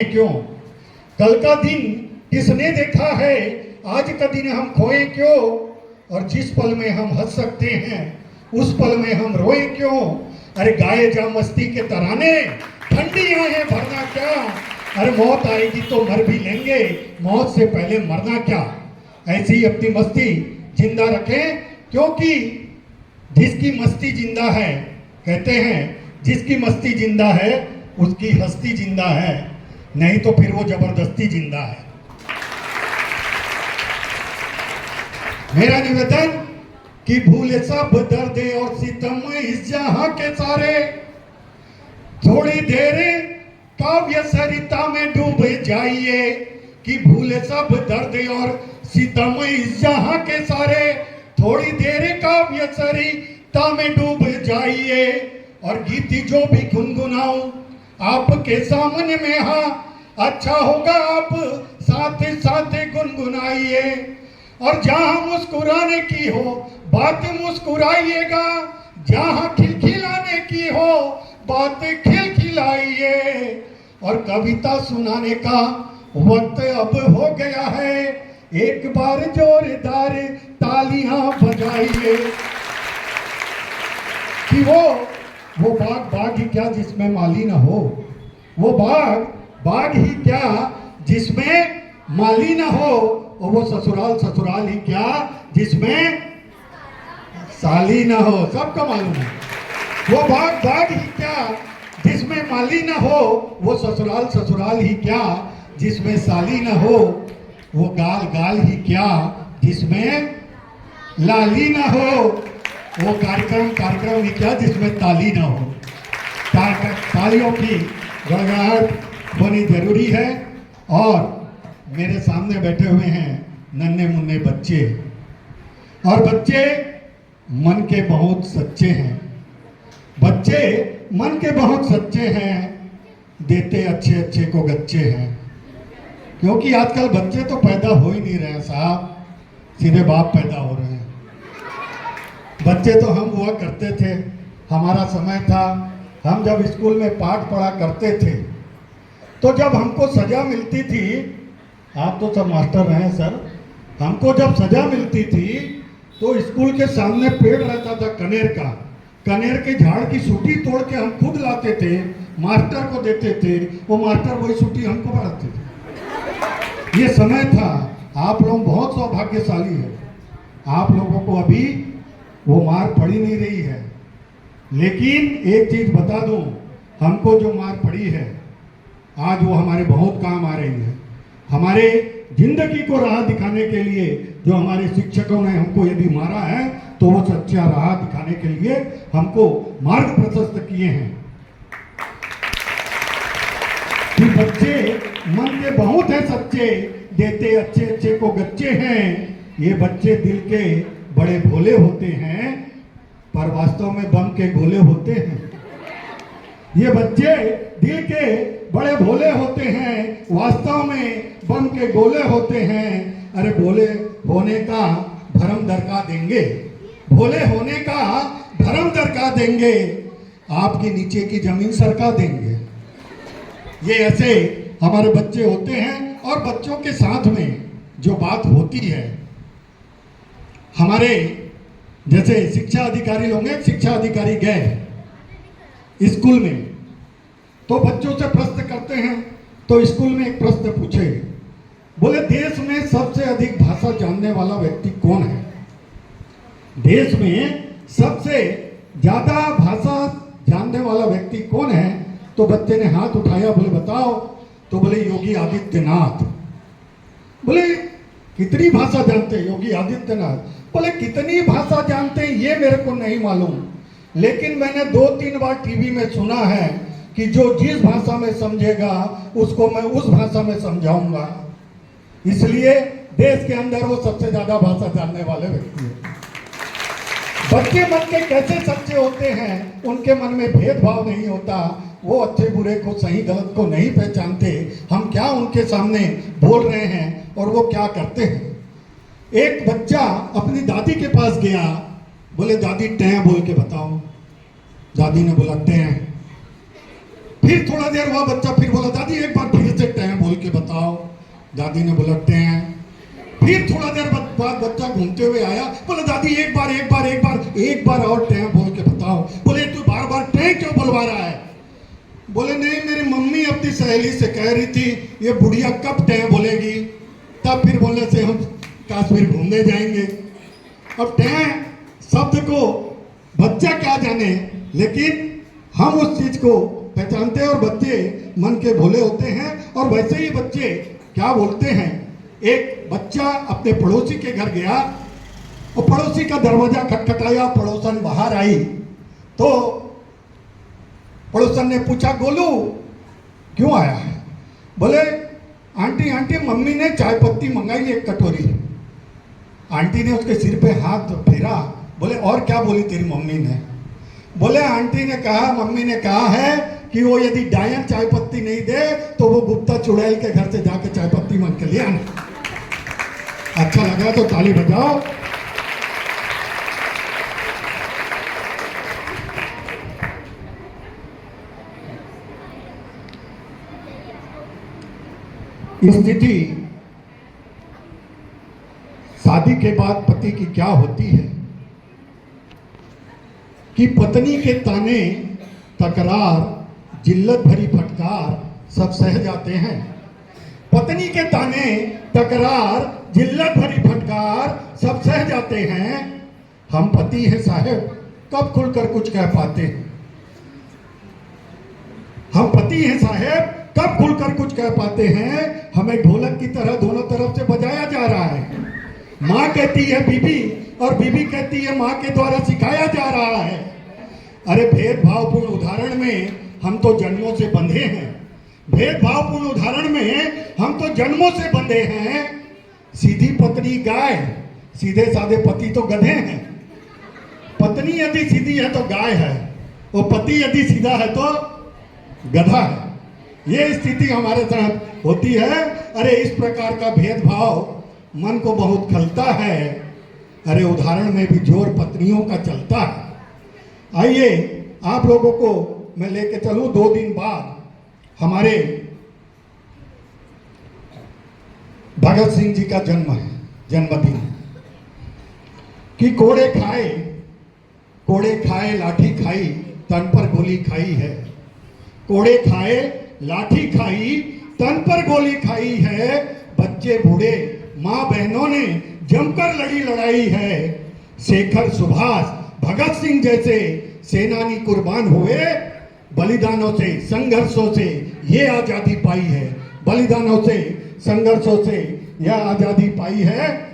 क्यों? कल का दिन किसने देखा है, आज का दिन हम खोए क्यों? और जिस पल में हम हंस सकते हैं उस पल में हम रोए क्यों? अरे गाए जा मस्ती के तराने, ठंडी आंखें भरना क्या? अरे मौत आएगी तो मर भी लेंगे, मौत से पहले मरना क्या? ऐसी ही अपनी मस्ती जिंदा रखें, क्योंकि जिसकी मस्ती जिंदा है, कहते हैं जिसकी मस्ती जिंदा है उसकी हस्ती जिंदा है, नहीं तो फिर वो जबरदस्ती जिंदा है। मेरा निवेदन कि भूले सब दर्द और सितम इस जहां के सारे, थोड़ी देर काव्य सरिता में डूब जाइए। कि भूले सब दर्द और सितम इस जहां के सारे, थोड़ी देर काव्य सरिता में डूब जाइए। और गीत जो भी गुनगुनाऊं आपके सामने में, हाँ अच्छा होगा आप साथ साथ गुनगुनाइए। और जहां मुस्कुराने की हो बात मुस्कुराइएगा, जहां खिलखिलाने की हो बात खिलखिलाइए। और कविता सुनाने का वक्त अब हो गया है, एक बार जोरदार तालियां बजाइए। कि वो बाग ही क्या जिसमें माली ना हो, वो बाग ही क्या जिसमें माली ना हो, और वो ससुराल ही क्या जिसमें साली ना हो। सबको मालूम है वो बाग ही क्या जिसमें माली ना हो, वो ससुराल ही क्या जिसमें साली ना हो, वो गाल ही क्या जिसमें लाली ना हो, वो कार्यक्रम ही क्या जिसमें ताली ना हो। तालियों की गड़गड़ाहट होनी जरूरी है। और मेरे सामने बैठे हुए हैं नन्हे मुन्ने बच्चे, और बच्चे मन के बहुत सच्चे हैं, बच्चे मन के बहुत सच्चे हैं, देते अच्छे को गच्चे हैं। क्योंकि आजकल बच्चे तो पैदा हो ही नहीं रहे साहब, सीधे बाप पैदा हो रहे हैं। बच्चे तो हम हुआ करते थे, हमारा समय था, हम जब स्कूल में पाठ पढ़ा करते थे तो जब हमको सजा मिलती थी, आप तो सब मास्टर रहे हैं सर, हमको जब सजा मिलती थी तो स्कूल के सामने पेड़ रहता था कनेर का, कनेर के झाड़ की सूटी तोड़ के हम खुद लाते थे, मास्टर को देते थे, वो मास्टर वही सूटी हमको पढ़ाते थे। ये समय था। आप लोग बहुत सौभाग्यशाली है, आप लोगों को अभी वो मार पड़ी नहीं रही है। लेकिन एक चीज बता दूं, हमको जो मार पड़ी है आज वो हमारे बहुत काम आ रही है। हमारे जिंदगी को राह दिखाने के लिए जो हमारे शिक्षकों ने हमको यदि मारा है तो वो सच्चा राह दिखाने के लिए हमको मार्ग प्रशस्त किए हैं। कि बच्चे मन के बहुत है सच्चे, देते अच्छे को गच्चे हैं। ये बच्चे दिल के बड़े भोले होते हैं, पर वास्तव में बम के गोले होते हैं। ये बच्चे दिल के बड़े भोले होते हैं, वास्तव में बम के गोले होते हैं। अरे भोले होने का भरम दरका देंगे, भोले होने का भरम दरका देंगे, आपके नीचे की जमीन सरका देंगे। ये ऐसे हमारे बच्चे होते हैं। और बच्चों के साथ में जो बात होती है, हमारे जैसे शिक्षा अधिकारी लोग हैं, शिक्षा अधिकारी गए स्कूल में तो बच्चों से प्रश्न करते हैं, तो स्कूल में एक प्रश्न पूछे, बोले देश में सबसे अधिक भाषा जानने वाला व्यक्ति कौन है? देश में सबसे ज्यादा भाषा जानने वाला व्यक्ति कौन है? तो बच्चे ने हाथ उठाया, बोले बताओ। तो बोले योगी आदित्यनाथ। बोले कितनी भाषा जानते हैं? योगी आदित्यनाथ। बोले कितनी भाषा जानते हैं ये मेरे को नहीं मालूम, लेकिन मैंने 2-3 बार टीवी में सुना है कि जो जिस भाषा में समझेगा उसको मैं उस भाषा में समझाऊंगा। इसलिए देश के अंदर वो सबसे ज्यादा भाषा जानने वाले व्यक्ति हैं। बच्चे मन के कैसे सच्चे होते हैं, उनके मन में भेदभाव नहीं होता, वो अच्छे बुरे को सही गलत को नहीं पहचानते। हम क्या उनके सामने बोल रहे हैं और वो क्या करते हैं। एक बच्चा अपनी दादी के पास गया, बोले दादी टैं बोल के बताओ। दादी ने बोला टैं। फिर थोड़ा देर हुआ, बच्चा फिर बोला दादी एक बार फिर से टैं बोल के बताओ। दादी ने बोला टैं। फिर थोड़ा देर बाद बच्चा घूमते हुए आया, बोला दादी एक बार और टैं बोल के बताओ। बोले तू बार बार टैं क्यों बुलवा रहा है? बोले नहीं, मेरी मम्मी अपनी सहेली से कह रही थी ये बुढ़िया कब टैं बोलेगी, तब फिर बोलने से हम कश्मीर घूमने जाएंगे। अब टैं शब्द को बच्चा क्या जाने, लेकिन हम उस चीज को पहचानते हैं और बच्चे मन के भोले होते हैं। और वैसे ही बच्चे क्या बोलते हैं, एक बच्चा अपने पड़ोसी के घर गया और पड़ोसी का दरवाजा खटखटाया, पड़ोसन बाहर आई तो पड़ोसन ने पूछा गोलू क्यों आया है? बोले आंटी आंटी मम्मी ने चाय पत्ती मंगाई एक कटोरी। आंटी ने उसके सिर पे हाथ फेरा, बोले और क्या बोली तेरी मम्मी ने? बोले आंटी ने कहा, मम्मी ने कहा है कि वो यदि डायन चाय पत्ती नहीं दे तो वो गुप्ता चुड़ैल के घर से जाके चाय पत्ती मांग के ले आना। अच्छा लगा तो ताली बजाओ। स्थिति शादी के बाद पति की क्या होती है कि पत्नी के ताने, तकरार, जिल्लत भरी फटकार सब सह जाते हैं। पत्नी के ताने, तकरार, जिल्लत भरी फटकार सब सह जाते हैं। हम पति हैं साहब, कब खुलकर कुछ कह पाते हैं? हम पति हैं साहब, कब खुलकर कुछ कह पाते हैं? हमें ढोलक की तरह दोनों तरफ से बजाया जा रहा है। माँ कहती है बीबी और बीबी कहती है माँ के द्वारा सिखाया जा रहा है। अरे भेदभावपूर्ण उदाहरण में हम तो जन्मों से बंधे हैं। भेदभावपूर्ण उदाहरण में हम तो जन्मों से बंधे हैं। सीधी पत्नी गाय, सीधे साधे पति तो गधे हैं। पत्नी यदि सीधी है तो गाय है, वो पति यदि सीधा है तो गधा है। ये स्थिति हमारे साथ होती है। अरे इस प्रकार का भेदभाव मन को बहुत खलता है। अरे उदाहरण में भी जोर पत्नियों का चलता है। आइए आप लोगों को मैं लेके चलूं। 2 दिन बाद हमारे भगत सिंह जी का जन्मदिन कि कोड़े खाए लाठी खाई, तन पर गोली खाई है। कोड़े खाए लाठी खाई, तन पर गोली खाई है। बच्चे बूढ़े माँ बहनों ने जमकर लड़ी लड़ाई है। शेखर सुभाष भगत सिंह जैसे सेनानी कुर्बान हुए। बलिदानों से, संघर्षों से ये आजादी पाई है। बलिदानों से, संघर्षों से यह आजादी पाई है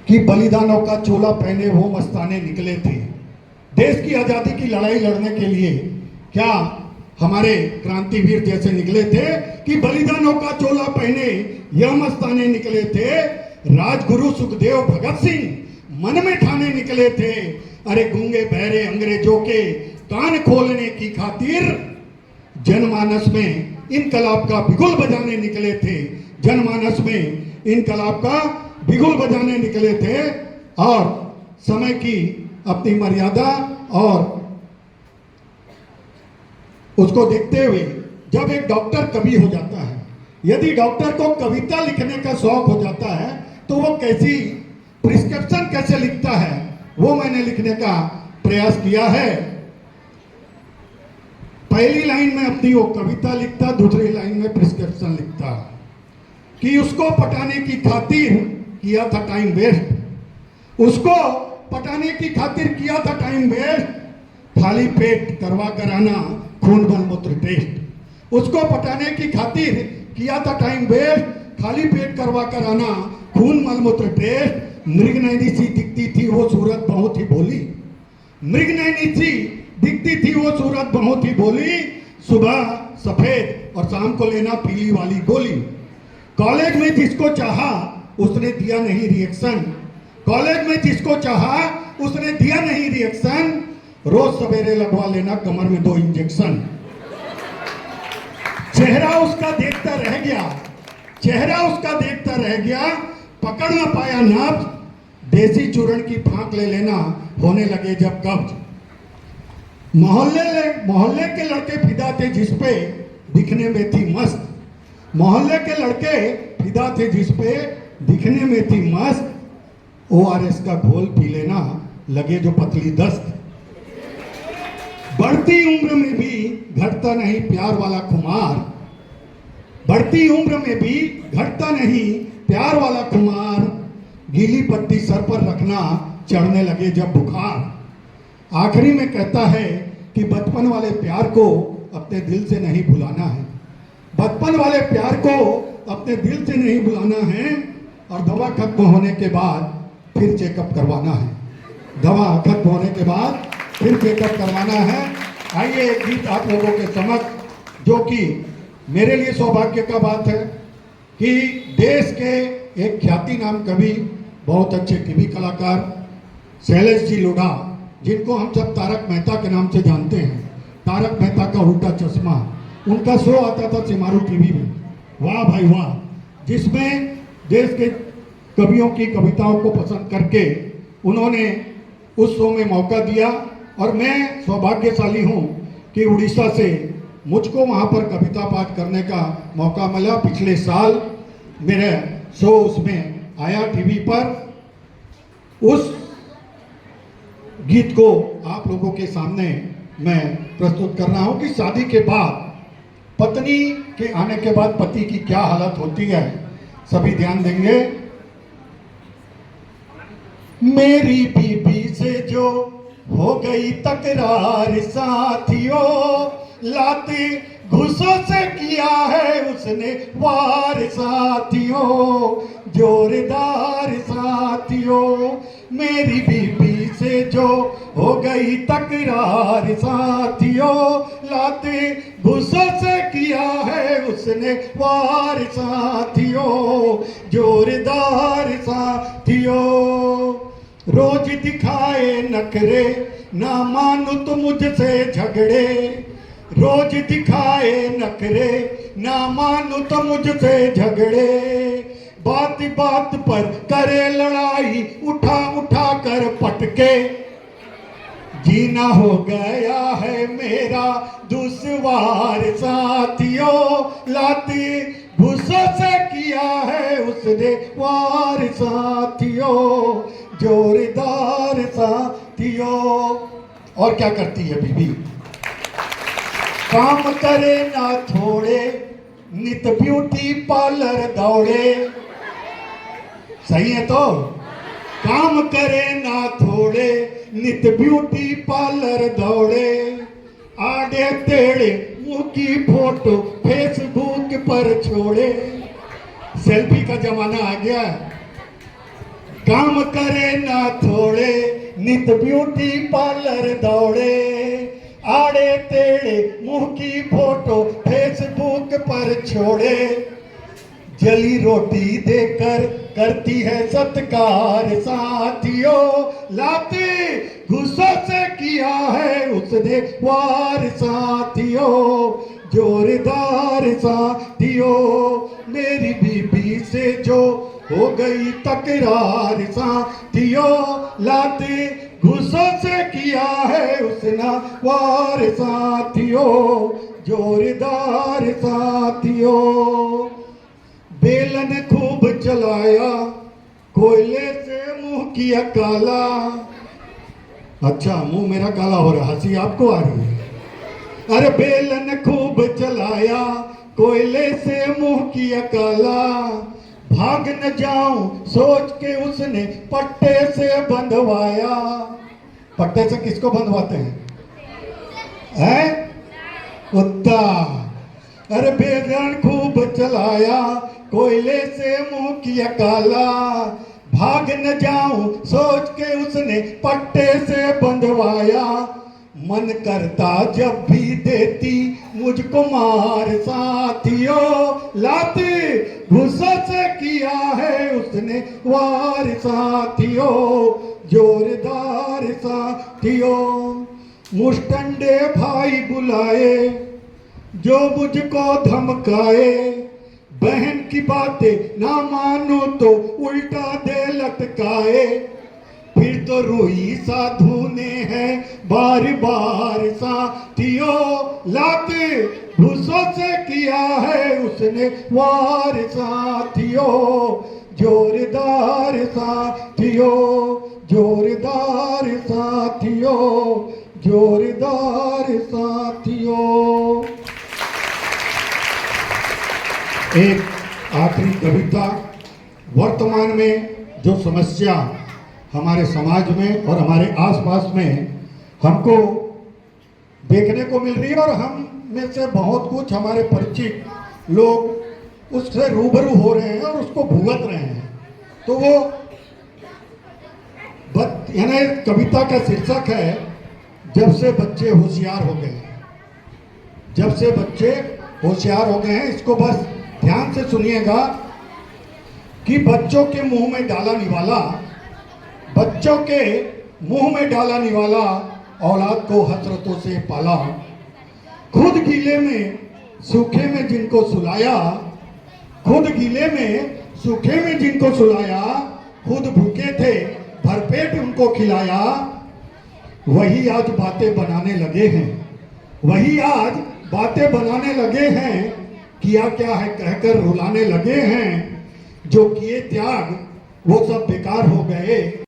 कि बलिदानों का चोला पहने वो मस्ताने निकले थे देश की आजादी की लड़ाई लड़ने के लिए। क्या हमारे क्रांतिवीर जैसे निकले थे कि बलिदानों का चोला पहने यह मस्ताने निकले थे। राजगुरु सुखदेव भगत सिंह मन में ठाने निकले थे। अरे गूंगे बहरे अंग्रेजों के कान खोलने की खातिर जनमानस में इनकलाब का बिगुल बजाने निकले थे। जनमानस में इनकलाब का बिगुल बजाने निकले थे। और समय की अपनी मर्यादा और उसको देखते हुए जब एक डॉक्टर कवि हो जाता है, यदि डॉक्टर को कविता लिखने का शौक हो जाता है तो वो कैसी प्रिस्क्रिप्शन कैसे लिखता है, वो मैंने लिखने का प्रयास किया है। पहली लाइन में अपनी वो कविता लिखता, दूसरी लाइन में प्रिस्क्रिप्शन लिखता कि उसको पटाने की खातिर किया था टाइम वेस्ट। उसको पटाने की खातिर किया था टाइम वेस्ट। खाली पेट करवा कर आना खून मल मूत्र टेस्ट। उसको पटाने की खातिर किया था टाइम वेस्ट। खाली पेट करवा कर आना खून मल मूत्र टेस्ट। मृगनयनी सी दिखती थी वो सूरत बहुत ही भोली। मृगनयनी सी दिखती थी वो सूरत बहुत ही भोली। सुबह सफेद और शाम को लेना पीली वाली गोली। कॉलेज में जिसको चाहा उसने दिया नहीं रिएक्शन। कॉलेज में जिसको चाहा उसने दिया नहीं रिएक्शन। रोज सवेरे लगवा लेना कमर में 2 इंजेक्शन। चेहरा उसका देखता रह गया, चेहरा उसका देखता रह गया। पकड़ ना पाया नब्ज, देसी चूर्ण की फांक ले लेना होने लगे जब कब्ज। मोहल्ले के लड़के फिदा थे जिस पे दिखने में थी मस्त, मोहल्ले के लड़के फिदा थे जिस पे दिखने में थी मस्त, ORS का घोल पी लेना लगे जो पतली दस्त। बढ़ती उम्र में भी घटता नहीं प्यार वाला खुमार, बढ़ती उम्र में भी घटता नहीं प्यार वाला खुमार, गीली पट्टी सर पर रखना चढ़ने लगे जब बुखार। आखिरी में कहता है कि बचपन वाले प्यार को अपने दिल से नहीं भुलाना है, बचपन वाले प्यार को अपने दिल से नहीं भुलाना है, और दवा खत्म होने के बाद फिर चेकअप करवाना है, दवा खत्म होने के बाद फिर चेकअप करवाना है। आइए एक गीत आप लोगों के समक्ष, जो कि मेरे लिए सौभाग्य का बात है कि देश के एक ख्याति नाम कवि, बहुत अच्छे टीवी कलाकार शैलेश जी लोढ़ा, जिनको हम सब तारक मेहता के नाम से जानते हैं, तारक मेहता का उल्टा चश्मा, उनका शो आता था सिमारू टीवी में, वाह भाई वाह, जिसमें देश के कवियों की कविताओं को पसंद करके उन्होंने उस शो में मौका दिया। और मैं सौभाग्यशाली हूँ कि उड़ीसा से मुझको वहाँ पर कविता पाठ करने का मौका मिला। पिछले साल मेरा शो उसमें आया टीवी पर। उस गीत को आप लोगों के सामने मैं प्रस्तुत कर रहा हूँ कि शादी के बाद पत्नी के आने के बाद पति की क्या हालत होती है, सभी ध्यान देंगे। मेरी बीबी से जो हो गई तकरार साथियों, लाते घुसों से किया है उसने वार साथियों, जोरदार साथियों। मेरी बीबी से जो हो गई तकरार साथियों, लाते घुसों से किया है उसने वार साथियों, जोरदार साथियों। रोज दिखाए नखरे ना मानो तो मुझसे झगड़े, रोज दिखाए नखरे ना मानो तो मुझसे झगड़े, बात बात पर करे लड़ाई उठा उठा कर पटके, जीना हो गया है मेरा दुश्वार साथियों, लाती घुसों से किया है उसने वार साथियों, जोरदार साथियों। और क्या करती है बीबी, काम करे ना थोड़े नित ब्यूटी पार्लर दौड़े, सही है तो, काम करे ना थोड़े नित ब्यूटी पार्लर दौड़े, आड़े टेढ़े मुंह की फोटो फेसबुक पर छोड़े, सेल्फी का जमाना आ गया। काम करे ना थोड़े नित ब्यूटी पार्लर दौड़े, आड़े टेढ़े मुंह की फोटो फेसबुक पर छोड़े, जली रोटी देकर करती है सत्कार साथियों, लाते घुसों से किया है उसने वार साथियों, जोरदार साथियों। मेरी बीबी से जो हो गई तकरार साथियों, लाते घुसों से किया है उसने वार साथियों, जोरदार साथियों। बेलन खूब चलाया कोयले से मुंह किया काला, अच्छा मुंह मेरा काला हो रहा, हंसी आपको आ रही है। अरे बेलन खूब चलाया कोयले से मुंह किया काला, भाग न जाऊं सोच के उसने पट्टे से बंधवाया। पट्टे से किसको बंधवाते हैं? कुत्ता। अरे बेलन खूब चलाया कोयले से मुंह किया काला, भाग न जाऊं सोच के उसने पट्टे से बंधवाया, मन करता जब भी देती मुझको मार साथियों, लाते घुसों से किया है उसने वार साथियों, जोरदार साथियों। मुस्टंडे भाई बुलाए जो मुझको धमकाए, बहन की बातें ना मानो तो उल्टा दे लटकाए, फिर तो रूही साधु ने है बार बार साथियों, लात भूसों से किया है उसने वार साथियों, जोरदार साथियों, जोरदार साथियों, जोरदार साथियों। एक आखिरी कविता, वर्तमान में जो समस्या हमारे समाज में और हमारे आसपास में हमको देखने को मिल रही है और हम में से बहुत कुछ हमारे परिचित लोग उससे रूबरू हो रहे हैं और उसको भुगत रहे हैं। तो वो यानी कविता का शीर्षक है जब से बच्चे होशियार हो गए। जब से बच्चे होशियार हो गए हैं, इसको बस ध्यान से सुनिएगा कि बच्चों के मुंह में डाला निवाला, बच्चों के मुंह में डाला निवाला, औलाद को हसरतों से पाला, खुद गीले में सूखे में जिनको सुलाया, खुद गीले में सूखे में जिनको सुलाया, खुद भूखे थे भरपेट उनको खिलाया, वही आज बातें बनाने लगे हैं, वही आज बातें बनाने लगे हैं, किया क्या है कहकर रुलाने लगे हैं, जो किए त्याग वो सब बेकार हो गए।